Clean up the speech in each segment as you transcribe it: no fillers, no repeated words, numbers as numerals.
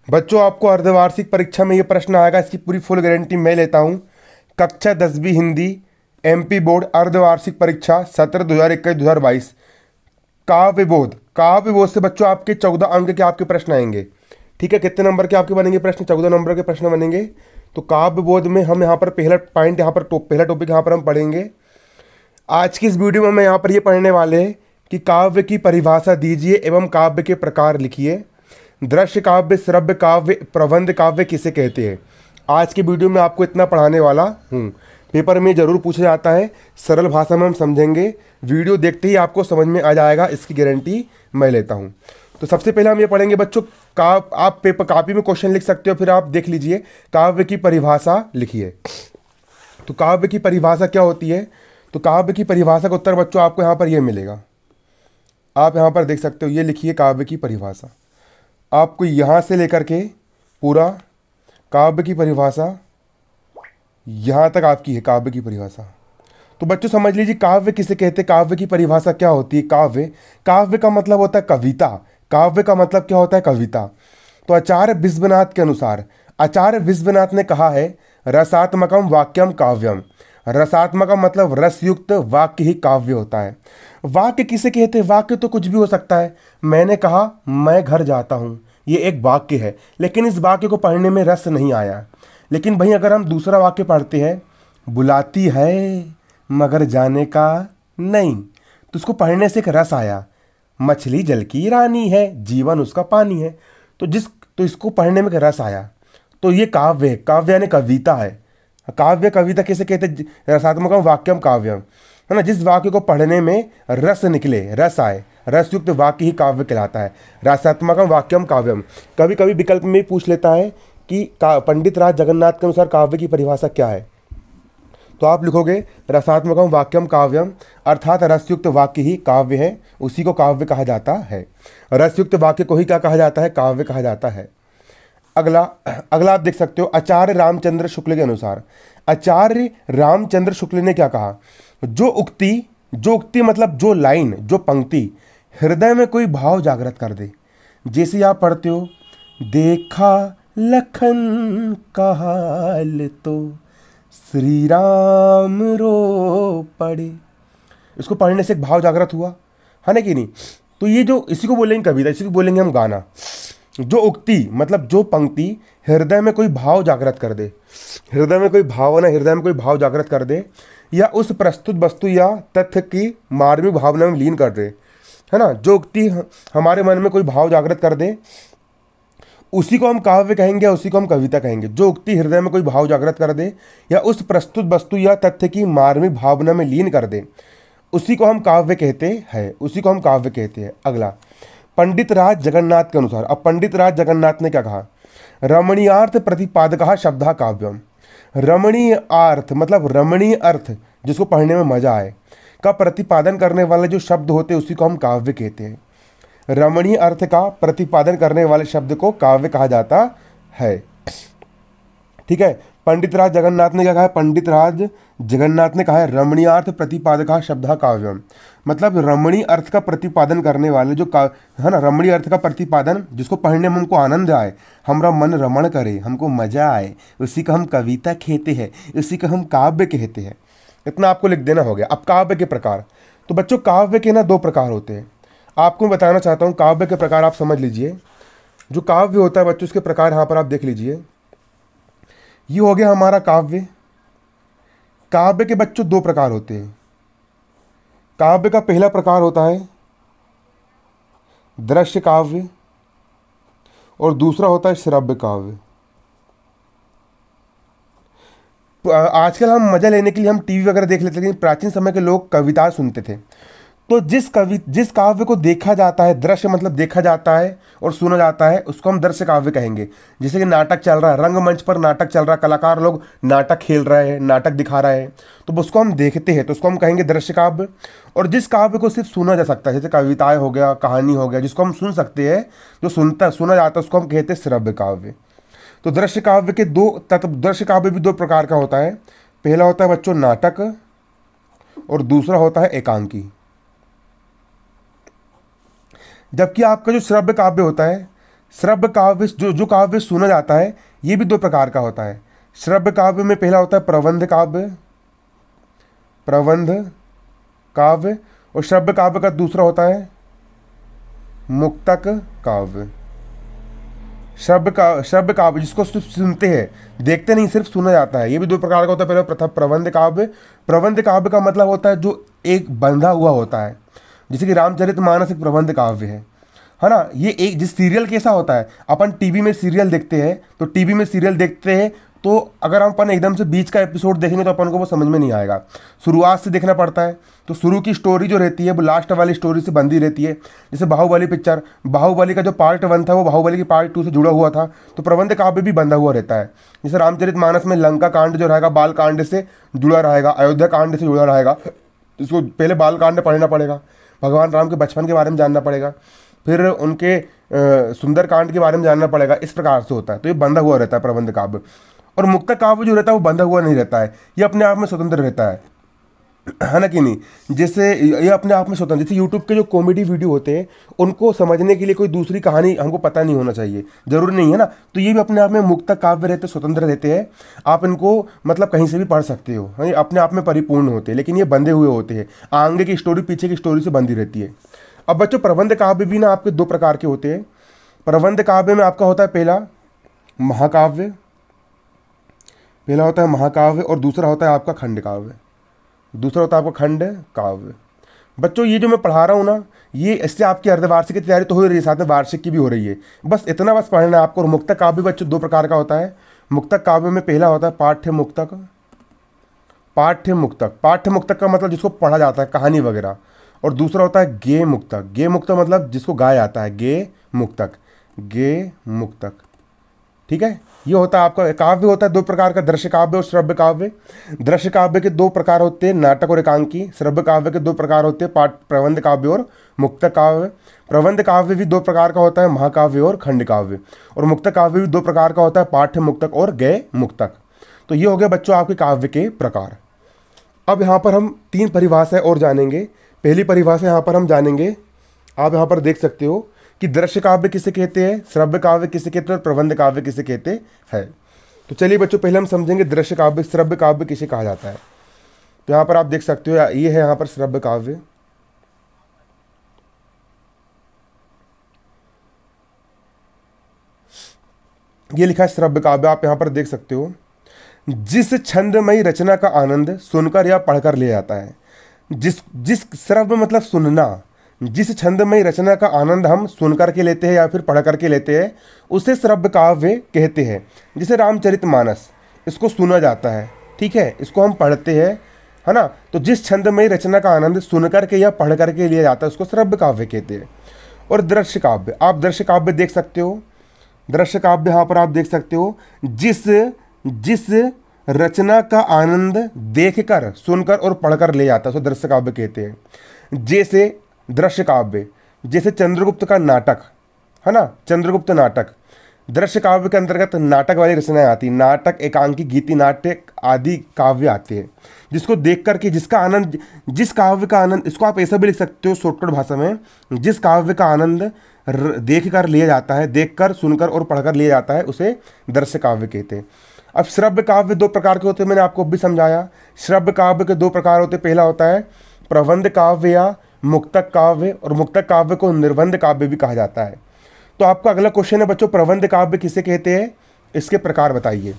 बच्चों आपको अर्धवार्षिक परीक्षा में ये प्रश्न आएगा, इसकी पूरी फुल गारंटी मैं लेता हूँ। कक्षा 10वीं हिंदी एमपी बोर्ड अर्धवार्षिक परीक्षा सत्र 2021-2022 काव्य बोध। काव्य बोध से बच्चों आपके 14 अंक के आपके प्रश्न आएंगे। ठीक है, कितने नंबर के आपके बनेंगे प्रश्न? 14 नंबर के प्रश्न बनेंगे। तो काव्य बोध में हम यहाँ पर पहला पॉइंट, यहाँ पर पहला टॉपिक यहाँ पर हम पढ़ेंगे। आज की इस वीडियो में हम यहाँ पर ये पढ़ने वाले हैं कि काव्य की परिभाषा दीजिए एवं काव्य के प्रकार लिखिए। दृश्य काव्य, श्रव्य काव्य, प्रबंध काव्य किसे कहते हैं? आज की वीडियो में आपको इतना पढ़ाने वाला हूँ। पेपर में ज़रूर पूछा जाता है, सरल भाषा में हम समझेंगे। वीडियो देखते ही आपको समझ में आ जाएगा, इसकी गारंटी मैं लेता हूँ। तो सबसे पहले हम ये पढ़ेंगे बच्चों, आप पेपर कॉपी में क्वेश्चन लिख सकते हो, फिर आप देख लीजिए। काव्य की परिभाषा लिखिए। तो काव्य की परिभाषा क्या होती है? तो काव्य की परिभाषा का उत्तर बच्चों आपको यहाँ पर ये मिलेगा। आप यहाँ पर देख सकते हो, ये लिखिए काव्य की परिभाषा। आपको यहाँ से लेकर के पूरा काव्य की परिभाषा यहाँ तक आपकी है, काव्य की परिभाषा। तो बच्चों समझ लीजिए काव्य किसे कहते हैं, काव्य की परिभाषा क्या होती है। काव्य, काव्य का मतलब होता है कविता। काव्य का मतलब क्या होता है? कविता। तो आचार्य विश्वनाथ के अनुसार, आचार्य विश्वनाथ ने कहा है रसात्मकम वाक्यम काव्यम। रसात्मकम मतलब रसयुक्त वाक्य ही काव्य होता है। वाक्य किसे कहते हैं? वाक्य तो कुछ भी हो सकता है। मैंने कहा मैं घर जाता हूँ, ये एक वाक्य है, लेकिन इस वाक्य को पढ़ने में रस नहीं आया। लेकिन भाई अगर हम दूसरा वाक्य पढ़ते हैं, बुलाती है मगर जाने का नहीं, तो उसको पढ़ने से एक रस आया। मछली जल की रानी है, जीवन उसका पानी है। तो इसको पढ़ने में एक रस आया। तो ये काव्य है। काव्य यानी कविता है। काव्य, कविता किसे कहते हैं? रसात्मकम वाक्यम काव्यम, है ना। जिस वाक्य को पढ़ने में रस निकले, रस आए, रसयुक्त वाक्य ही काव्य कहलाता है। रसात्मकम वाक्यम काव्यम। कभी कभी विकल्प में पूछ लेता है कि पंडित राज जगन्नाथ के अनुसार काव्य की परिभाषा क्या है। तो आप लिखोगे रसात्मकम वाक्यम काव्यम, अर्थात रसयुक्त वाक्य ही काव्य है, उसी को काव्य कहा जाता है। रसयुक्त वाक्य को ही क्या कहा जाता है? काव्य कहा जाता है। अगला अगला आप देख सकते हो, आचार्य रामचंद्र शुक्ल के अनुसार। आचार्य रामचंद्र शुक्ल ने क्या कहा? जो उक्ति मतलब जो लाइन, जो पंक्ति हृदय में कोई भाव जागृत कर दे। जैसे आप पढ़ते हो, देखा लखन का हाल तो श्री राम रो पड़े। इसको पढ़ने से एक भाव जागृत हुआ, है ना कि नहीं? तो ये जो, इसी को बोलेंगे कविता, इसी को बोलेंगे हम गाना। जो उक्ति मतलब जो पंक्ति हृदय में कोई भाव जागृत कर दे, हृदय में कोई भावना, हृदय में कोई भाव जागृत कर दे, या उस प्रस्तुत वस्तु या तथ्य की मार्मिक भावना में लीन कर दे, है ना। जो उक्ति हमारे मन में कोई भाव जागृत कर दे, उसी को हम काव्य कहेंगे, उसी को हम कविता कहेंगे। जो उक्ति हृदय में कोई भाव जागृत कर दे या उस प्रस्तुत वस्तु या तथ्य की मार्मिक भावना में लीन कर दे, उसी को हम काव्य कहते हैं, उसी को हम काव्य कहते हैं। अगला, पंडित राज जगन्नाथ के अनुसार। अब पंडित राज जगन्नाथ ने क्या कहा? रमणीयार्थ प्रतिपादक शब्द काव्यम। रमणीय अर्थ मतलब रमणीय अर्थ, जिसको पढ़ने में मजा आए, का प्रतिपादन करने वाले जो शब्द होते हैं उसी को हम काव्य कहते हैं। रमणीय अर्थ का प्रतिपादन करने वाले शब्द को काव्य कहा जाता है। ठीक है, पंडित राज जगन्नाथ ने क्या कहा? पंडित राज जगन्नाथ ने कहा है रमणीयार्थ प्रतिपादक शब्द काव्यम, मतलब रमणीय अर्थ का प्रतिपादन करने वाले जो है ना, रमणीय अर्थ का प्रतिपादन, जिसको पढ़ने में हमको आनंद आए, हमारा मन रमण करे, हमको मजा आए, उसी को हम कविता कहते हैं, उसी को हम काव्य कहते हैं। इतना आपको लिख देना हो गया। अब काव्य के प्रकार। तो बच्चों काव्य के ना 2 प्रकार होते हैं। आपको मैं बताना चाहता हूँ काव्य के प्रकार, आप समझ लीजिए। जो काव्य होता है बच्चों, उसके प्रकार यहाँ पर आप देख लीजिए। ये हो गया हमारा काव्य। काव्य के बच्चों 2 प्रकार होते हैं। काव्य का पहला प्रकार होता है दृश्य काव्य और दूसरा होता है श्रव्य काव्य। आजकल हम मजा लेने के लिए हम टीवी वगैरह देख लेते हैं, लेकिन प्राचीन समय के लोग कविता सुनते थे। तो जिस काव्य को देखा जाता है, दृश्य मतलब देखा जाता है और सुना जाता है, उसको हम दृश्य काव्य कहेंगे। जैसे कि नाटक चल रहा है, रंगमंच पर नाटक चल रहा है, कलाकार लोग नाटक खेल रहे हैं, नाटक दिखा रहे हैं, तो उसको हम देखते हैं, तो उसको हम कहेंगे दृश्य काव्य। और जिस काव्य को सिर्फ सुना जा सकता है, जैसे कविताएं हो गया, कहानी हो गया, जिसको हम सुन सकते हैं, जो सुना जाता है, उसको हम कहते हैं श्रव्य काव्य। तो दृश्य काव्य के 2 तत्व, दृश्य काव्य भी 2 प्रकार का होता है। पहला होता है बच्चों नाटक और दूसरा होता है एकांकी। जबकि आपका जो श्रव्य काव्य होता है, श्रव्य काव्य, जो काव्य सुना जाता है, ये भी दो प्रकार का होता है। श्रव्य काव्य में पहला होता है प्रबंध काव्य, प्रबंध काव्य, और श्रव्य काव्य का दूसरा होता है मुक्तक काव्य। श्रव्य काव्य जिसको सिर्फ सुनते हैं, देखते नहीं, सिर्फ सुना जाता है, ये भी दो प्रकार का होता है। पहले प्रथम प्रबंध काव्य। प्रबंध काव्य का मतलब होता है जो एक बंधा हुआ होता है, जैसे कि रामचरितमानस एक प्रबंध काव्य है ना। ये एक जिस सीरियल कैसा होता है, अपन टीवी में सीरियल देखते हैं, तो टीवी में सीरियल देखते हैं तो अगर अपन एकदम से बीच का एपिसोड देखेंगे तो अपन को वो समझ में नहीं आएगा, शुरुआत से देखना पड़ता है। तो शुरू की स्टोरी जो रहती है वो लास्ट वाली स्टोरी से बंधी रहती है। जैसे बाहुबली पिक्चर, बाहुबली का जो पार्ट 1 था वो बाहुबली की पार्ट 2 से जुड़ा हुआ था, तो प्रबंध काव्य भी बंधा हुआ रहता है। जैसे रामचरितमानस में लंका कांड जो रहेगा बाल कांड से जुड़ा रहेगा, अयोध्या कांड से जुड़ा रहेगा, इसको पहले बाल कांड पढ़ना पड़ेगा, भगवान राम के बचपन के बारे में जानना पड़ेगा, फिर उनके सुंदर कांड के बारे में जानना पड़ेगा, इस प्रकार से होता है। तो ये बंधा हुआ रहता है प्रबंध काव्य। और मुक्तक काव्य जो रहता है वो बंधा हुआ नहीं रहता है, ये अपने आप में स्वतंत्र रहता है ना कि नहीं। जैसे ये अपने आप में स्वतंत्र, जैसे यूट्यूब के जो कॉमेडी वीडियो होते हैं उनको समझने के लिए कोई दूसरी कहानी हमको पता नहीं होना चाहिए, जरूरी नहीं है ना। तो ये भी अपने आप में मुक्तक काव्य रहते, स्वतंत्र रहते हैं, आप इनको मतलब कहीं से भी पढ़ सकते हो, हाँ, अपने आप में परिपूर्ण होते हैं, लेकिन ये बंधे हुए होते हैं, आगे की स्टोरी पीछे की स्टोरी से बंधी रहती है। अब बच्चों प्रबंध काव्य भी ना आपके दो प्रकार के होते हैं। प्रबंध काव्य में आपका होता है पहला महाकाव्य, पहला होता है महाकाव्य, और दूसरा होता है आपका खंड काव्य, दूसरा होता है आपका खंड काव्य। बच्चों ये जो मैं पढ़ा रहा हूँ ना, ये इससे आपकी अर्धवार्षिक की तैयारी तो हो रही है, साथ में वार्षिक की भी हो रही है, बस इतना बस पढ़ना है आपको। और मुक्तक काव्य बच्चों दो प्रकार का होता है। मुक्तक काव्य में पहला होता है पाठ्य मुक्तक, पाठ्य मुक्तक, पाठ्य मुक्तक का मतलब जिसको पढ़ा जाता है, कहानी वगैरह, और दूसरा होता है गे मुक्तक, गे मुक्तक मतलब जिसको गाया जाता है, गे मुक्तक, गे मुक्तक, ठीक है। ये होता है आपका काव्य होता है दो प्रकार का, दृश्य काव्य और श्रव्य काव्य। दृश्य काव्य के दो प्रकार होते हैं, नाटक और एकांकी। श्रव्य काव्य के दो प्रकार होते हैं, पाठ प्रबंध काव्य और मुक्तक काव्य। प्रबंध काव्य भी दो प्रकार का होता है, महाकाव्य और खंड काव्य। और मुक्तक काव्य भी दो प्रकार का होता है, पाठ्य मुक्तक और गय मुक्तक। तो ये हो गया बच्चों आपके काव्य के प्रकार। अब यहाँ पर हम 3 परिभाषाएं और जानेंगे। पहली परिभाषा यहाँ पर हम जानेंगे, आप यहाँ पर देख सकते हो कि दृश्य काव्य किसे कहते हैं, श्रव्य काव्य किसे कहते हैं और प्रबंध काव्य किसे कहते हैं। तो चलिए बच्चों पहले हम समझेंगे दृश्य काव्य, श्रव्य काव्य किसे कहा जाता है। तो यहाँ पर आप देख सकते हो, ये है यहाँ पर श्रव्य काव्य, ये लिखा है श्रव्य काव्य, आप यहाँ पर देख सकते हो। जिस छंदमयी रचना का आनंद सुनकर या पढ़कर लिया जाता है, जिस श्रव्य मतलब सुनना, जिस छंदमयी रचना का आनंद हम सुनकर के लेते हैं या फिर पढ़ करके लेते हैं, उसे श्रव्य काव्य कहते हैं। जैसे रामचरितमानस, इसको सुना जाता है, ठीक है, इसको हम पढ़ते हैं, है ना। तो जिस छंदमयी रचना का आनंद सुन करके या पढ़ करके लिया जाता है उसको श्रव्य काव्य कहते हैं। और दृश्य काव्य, आप दृश्य काव्य देख सकते हो, दृश्य काव्य यहाँ पर आप देख सकते हो, जिस रचना का आनंद देखकर, सुनकर और पढ़कर ले जाता है उसको दृश्य काव्य कहते हैं। जैसे दृश्य काव्य, जैसे चंद्रगुप्त का नाटक, है ना, चंद्रगुप्त नाटक, दृश्य काव्य के अंतर्गत नाटक वाली रचनाएं आती, नाटक, एकांकी, गीति नाट्य आदि काव्य आते हैं, जिसको देख करके जिसका आनंद, जिस काव्य का आनंद, इसको आप ऐसा भी लिख सकते हो शॉर्टकट भाषा में, जिस काव्य का आनंद देख कर लिया जाता है, देखकर, सुनकर और पढ़कर लिया जाता है, उसे दृश्य काव्य कहते हैं। अब श्रव्य काव्य दो प्रकार के होते हैं, मैंने आपको भी समझाया। श्रव्य काव्य के दो प्रकार होते हैं, पहला होता है प्रबंध काव्य या मुक्तक काव्य, और मुक्तक काव्य को निर्बंध काव्य भी कहा जाता है। तो आपका अगला क्वेश्चन है बच्चों, प्रबंध काव्य किसे कहते हैं, इसके प्रकार बताइए।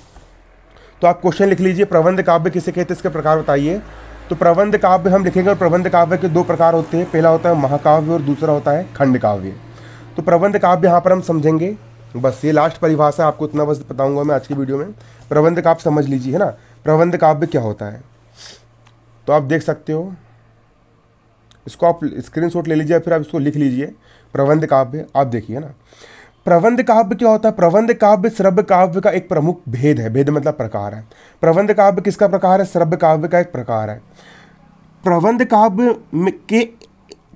तो आप क्वेश्चन लिख लीजिए, प्रबंध काव्य किसे कहते हैं, इसके प्रकार बताइए। तो प्रबंध काव्य हम लिखेंगे, और प्रबंध काव्य के दो प्रकार होते हैं, पहला होता है महाकाव्य और दूसरा होता है खंड काव्य। तो प्रबंध काव्य यहाँ पर हम समझेंगे, बस ये लास्ट परिभाषा आपको इतना बस बताऊंगा मैं आज की वीडियो में। प्रबंध काव्य समझ लीजिए, है ना, प्रबंध काव्य क्या होता है। तो आप देख सकते हो, इसको आप स्क्रीनशॉट ले लीजिए, फिर आप इसको लिख लीजिए, प्रबंध काव्य। आप देखिए ना, प्रबंध काव्य क्या होता है। प्रबंध काव्य श्रव्य काव्य का एक प्रमुख भेद है, भेद मतलब प्रकार है। प्रबंध काव्य किसका प्रकार है, श्रव्य काव्य का एक प्रकार है। प्रबंध काव्य के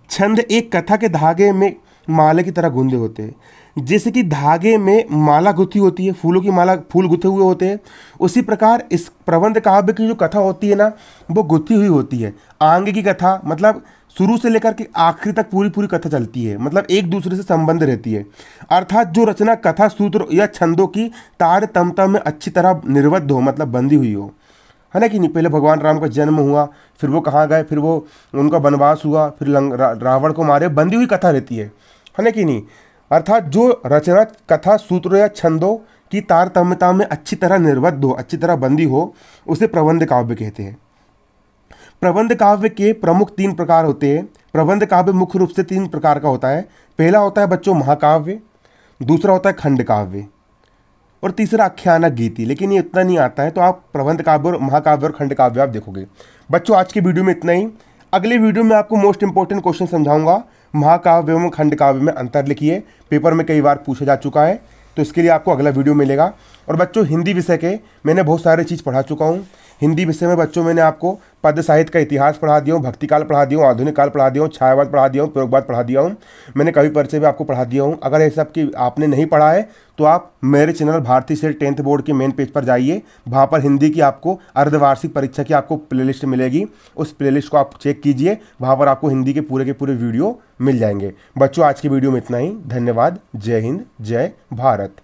छंद एक कथा के धागे में माला की तरह गुंदे होते हैं, जैसे कि धागे में माला गुथी होती है, फूलों की माला, फूल गुथे हुए होते हैं, उसी प्रकार इस प्रबंध काव्य की जो कथा होती है ना, वो गुथी हुई होती है। आगे की कथा मतलब शुरू से लेकर के आखिरी तक पूरी पूरी कथा चलती है, मतलब एक दूसरे से संबंध रहती है। अर्थात जो रचना कथा सूत्र या छंदों की तारतम्यता में अच्छी तरह निर्बद्ध हो, मतलब बंधी हुई हो, है ना कि नहीं। पहले भगवान राम का जन्म हुआ, फिर वो कहाँ गए, फिर वो उनका वनवास हुआ, फिर रावण को मारे, बंधी हुई कथा रहती है ना कि नहीं। अर्थात जो रचना कथा सूत्र या छंदों की तारतम्यता में अच्छी तरह निर्बद्ध हो, अच्छी तरह बंधी हो, उसे प्रबंध काव्य कहते हैं। प्रबंध काव्य के प्रमुख 3 प्रकार होते हैं। प्रबंध काव्य मुख्य रूप से 3 प्रकार का होता है। पहला होता है बच्चों महाकाव्य, दूसरा होता है खंड काव्य, और तीसरा आख्यानक गीति। लेकिन ये इतना नहीं आता है, तो आप प्रबंध काव्य और महाकाव्य और खंड काव्य आप देखोगे। बच्चों आज की वीडियो में इतना ही। अगले वीडियो में आपको मोस्ट इंपॉर्टेंट क्वेश्चन समझाऊंगा, महाकाव्य एवं खंड काव्य में अंतर लिखिए। पेपर में कई बार पूछा जा चुका है, तो इसके लिए आपको अगला वीडियो मिलेगा। और बच्चों हिंदी विषय के मैंने बहुत सारे चीज़ पढ़ा चुका हूँ। हिंदी विषय में बच्चों मैंने आपको पद्य साहित्य का इतिहास पढ़ा दिया हूँ, भक्तिकाल पढ़ा दिया हूँ, आधुनिक काल पढ़ा दिया हूँ, छायावाद पढ़ा दिया हूँ, प्रयोगवाद पढ़ा दिया हूँ, मैंने कवि परिचय भी आपको पढ़ा दिया हूँ। अगर ये सब की आपने नहीं पढ़ा है तो आप मेरे चैनल भारतीय सेठ 10th बोर्ड के मेन पेज पर जाइए। वहाँ पर हिंदी की आपको अर्धवार्षिक परीक्षा की आपको प्लेलिस्ट मिलेगी, उस प्लेलिस्ट को आप चेक कीजिए, वहाँ पर आपको हिंदी के पूरे वीडियो मिल जाएंगे। बच्चों आज की वीडियो में इतना ही। धन्यवाद। जय हिंद, जय भारत।